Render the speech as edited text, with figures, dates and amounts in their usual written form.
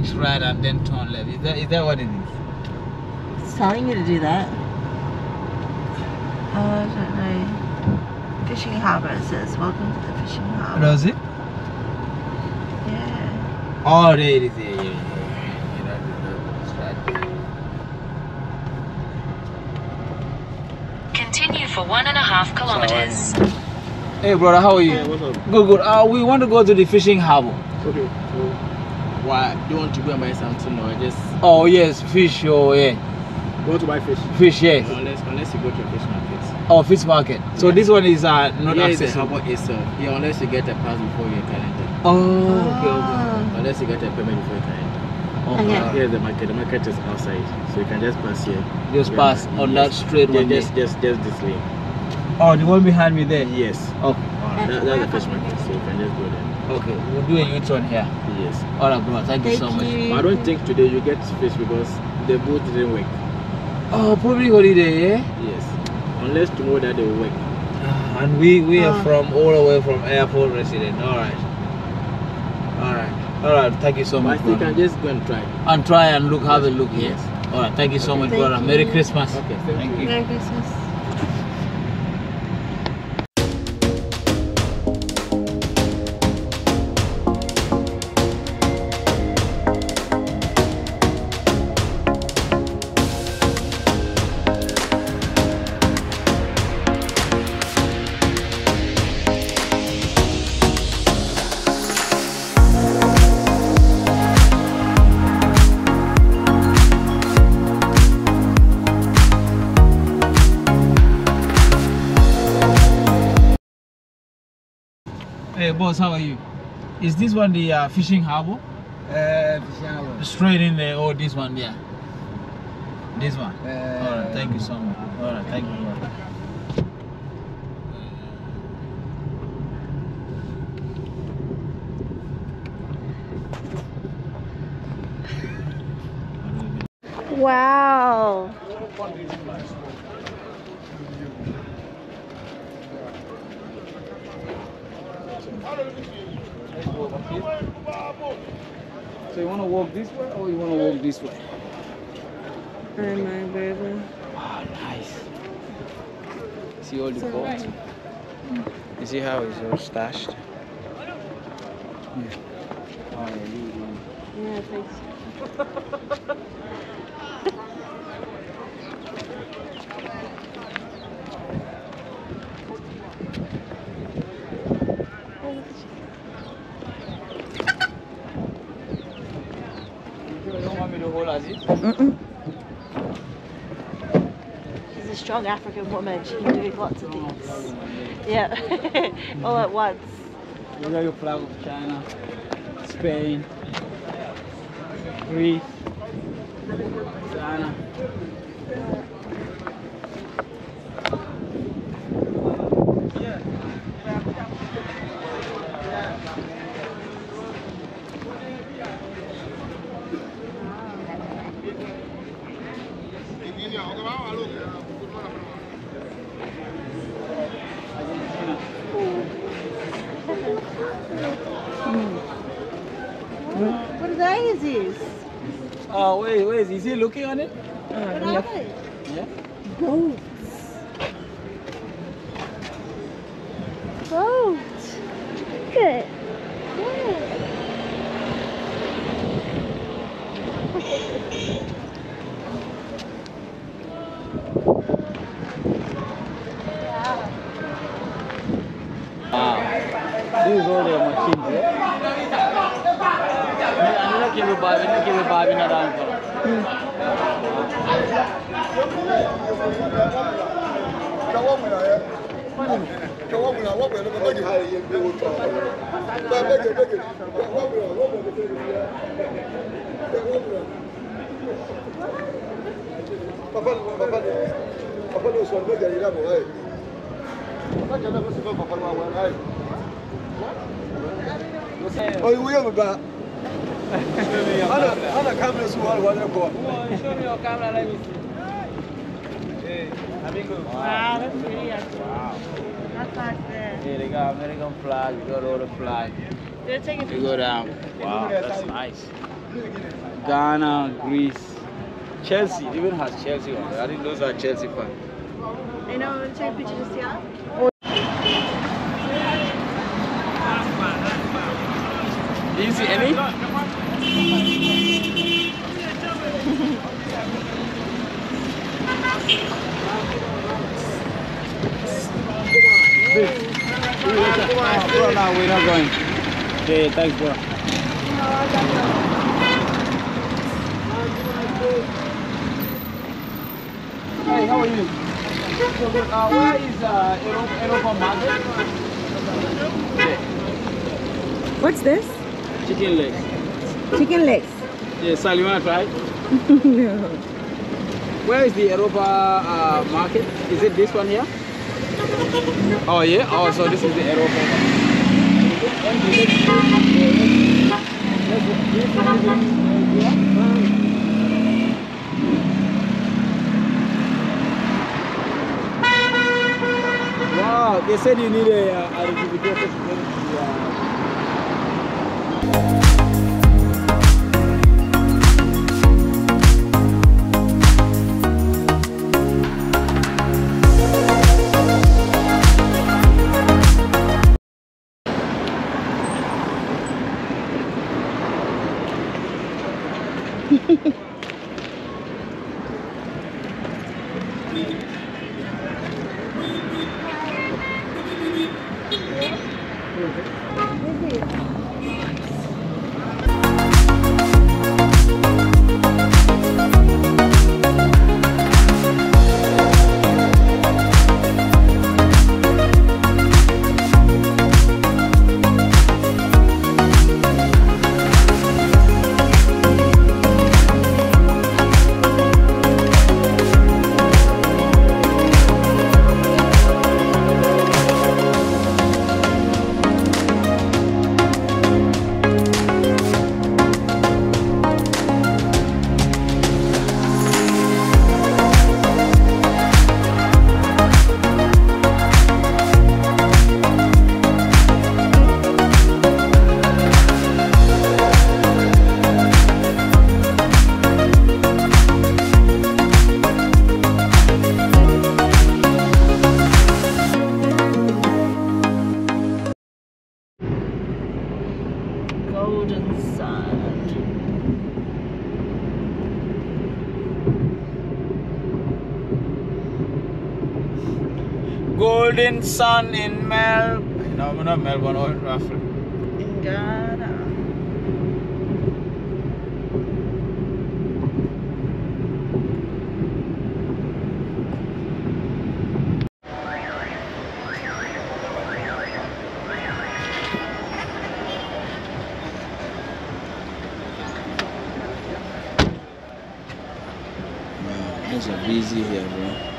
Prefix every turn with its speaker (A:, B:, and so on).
A: next right and then turn left. Is that what it is?
B: It's telling you to do that. I don't know. Fishing Harbour, it says. Welcome to the Fishing Harbour.
A: Does it?
B: Yeah.
A: Oh, there it is. Yeah. That's right.
C: Continue for 1.5 kilometers.
A: Hey brother, how are you?
D: Yeah, what's up?
A: Good. We want to go to the fishing harbour.
D: Okay, so why do you want to go and buy something or just?
A: Oh yes, fish. Oh yeah,
D: Go to buy fish?
A: fish. Yes.
D: Unless you go to a fish market.
A: Oh, fish market. So
D: Yeah.
A: this one is not
D: Yeah, it's a
A: accessible.
D: harbour itself. Yeah, unless you get a pass before you can enter.
A: Oh, okay.
D: Unless you get a permit before you can enter.
A: Okay.
D: Here's the market. The market is outside, so you can just pass here.
A: Just pass on that straight one.
D: Just this lane.
A: Oh, the one behind me there.
D: Yes.
A: Oh,
D: That's the fish market, so you can just go there.
A: okay. We'll do a U-turn here.
D: Yes.
A: All right, bro. Thank you so much.
D: But I don't think today you get fish because the boat didn't work.
A: Oh, probably holiday, yeah.
D: Yes. Unless tomorrow that they will work.
A: And we are from all the way from airport resident. All right. Thank you so much.
D: But you
A: brother.
D: can just go and try.
A: And try and look, have a look. Yes.
D: Yes.
A: All right. Thank you so much,
B: Thank
A: brother.
B: you.
A: Merry Christmas.
D: Okay.
A: Thank you.
B: Merry Christmas.
A: Hey, boss, how are you? Is this one the fishing harbour?
E: Fishing harbour.
A: Straight in there, or this one? Yeah. This one. All right. Thank you so much. All right. Thank you, brother.
B: Wow.
A: So you want to walk this way or you want to walk this way?
B: Oh my baby.
A: Oh, nice. See all the boats? You see how it's all stashed? Yeah. Oh, yeah,
B: Yeah, thanks.
A: You don't want me to hold as it?
B: She's a strong African woman. She can do lots of things. Yeah, all at once.
A: You got your flag of China, Spain, Greece, Ghana.
B: What day is this?
A: Oh, wait, is he looking on it?
B: What are they?
A: Yeah.
B: Boats. Boats. Good.
A: Wow. This is all their machines, yeah? I'm not giving Bobby not down for
E: Oh, you have a bat. Other cameras who are going to go.
A: Show me your camera, let me see. Hey,
B: Wow, that's pretty actually.
A: wow.
B: That's nice there.
A: Hey, they got American flag, we got all the flag.
B: They're taking
A: We go down. Wow, that's nice. Ghana, Greece, Chelsea. Even has Chelsea on there. I think those are Chelsea fans.
B: I know, take pictures of yeah.
A: Do you see any? Bro, no, we're not going. Okay, thanks, bro. Hey, how are you? So, where is Europa Market? Okay.
F: What's this?
A: Chicken legs.
F: Chicken legs.
A: Yeah, Sal, you want to try?
F: No.
A: Where is the Europa market? Is it this one here? Oh yeah? Oh, so this is the Europa one. Wow, they said you need a identification to get into the
B: Golden sand.
A: Golden Sun in Melbourne. No, not Melbourne, or Africa.
B: In Ghana.
A: It's a busy here, bro.